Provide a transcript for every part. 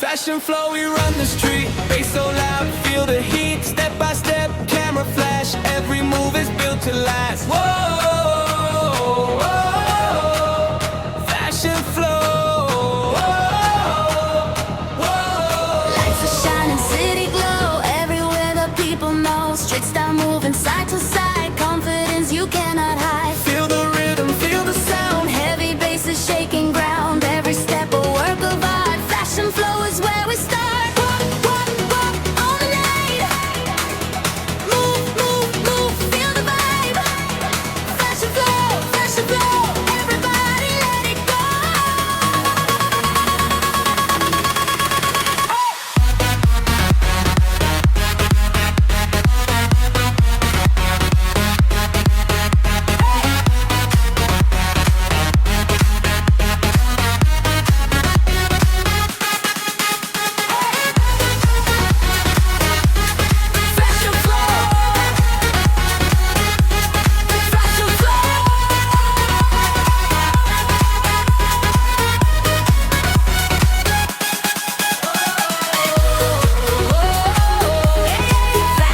Fashion flow, we run the street. Bass so loud, feel the heat. Step by step, camera flash. Every move is built to last. Whoa, whoa, fashion flow. Whoa, whoa. Lights are shining, city glow. Everywhere the people know. Straight style moving side to side. Confidence you cannot hide. Feel the rhythm, feel the sound. Heavy bass is shaking ground. Every step a work of art. Fashion flow is where we start. Walk, walk, walk on the night. Move, move, move, feel the vibe. Fashion flow, everybody let it go. Fashion flow,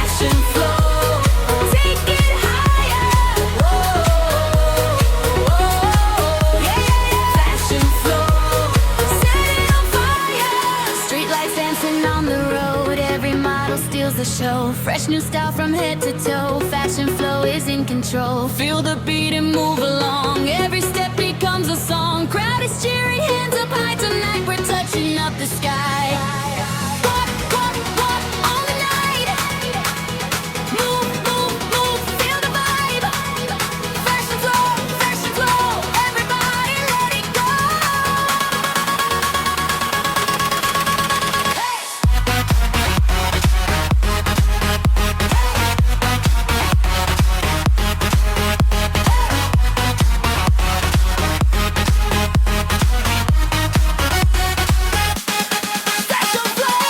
fashion flow. Fashion flow, take it higher. Fashion flow, set it on fire. Streetlights dancing on the road. Every model steals the show. Fresh new style from head to toe. Fashion flow is in control. Feel the beat and move along. Every step becomes a song. Crowd is cheering, hands up high. Tonight we're touching up the sky. Walk, walk, walk on the night. Move, move, move, feel the vibe. Fashion flow, everybody let it go. Fashion flow.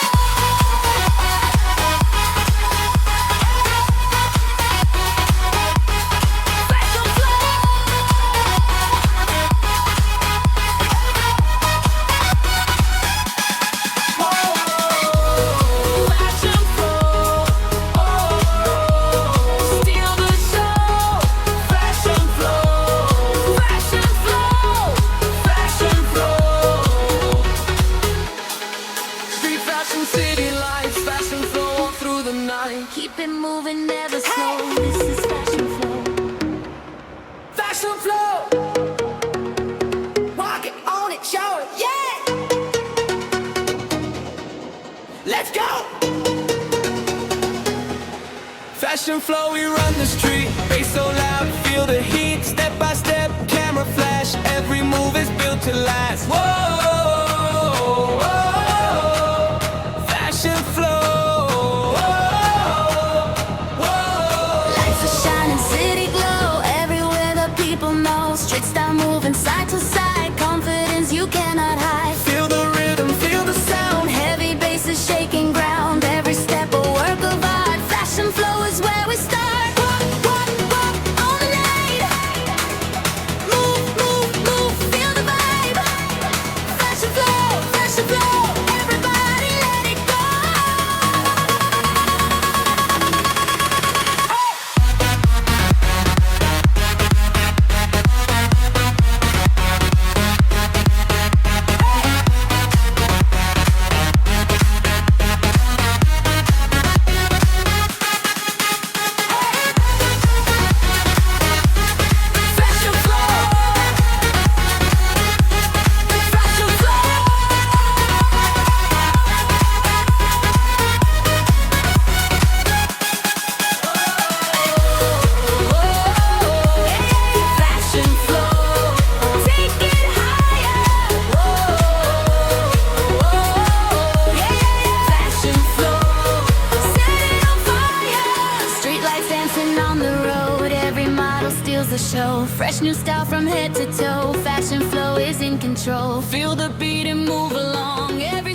Fashion flow. Fashion flow. Steal the show. Fashion flow. Fashion flow. Fashion flow. Street fashion, city lights. Fashion flow all through the night. Keep it moving, never slow. This is fashion flow. Fashion flow. Walk it, own it, show it, yeah. Let's go. Fashion flow, we run the street. Bass so loud, feel the heat. Step by step, camera flash. Every move is built to last. Whoa, whoa, fashion flow. Whoa, whoa. Lights are shining, city glow. Everywhere the people know. Straight style moving side to side. Confidence you cannot hide. Feel the rhythm, feel the sound. Heavy bass is shaking ground. Every step a work of art. Fashion flow is where we start. Walk, walk, walk on the night. Move, move, move, feel the vibe. Fashion flow, everybody let it go. Fashion flow, fashion flow. Fashion flow, take it higher. Fashion flow, set it on fire. Streetlights dancing on the road. Every model steals the show. Fresh new style from head to toe. Fashion flow is in control. Feel the beat and move along. Every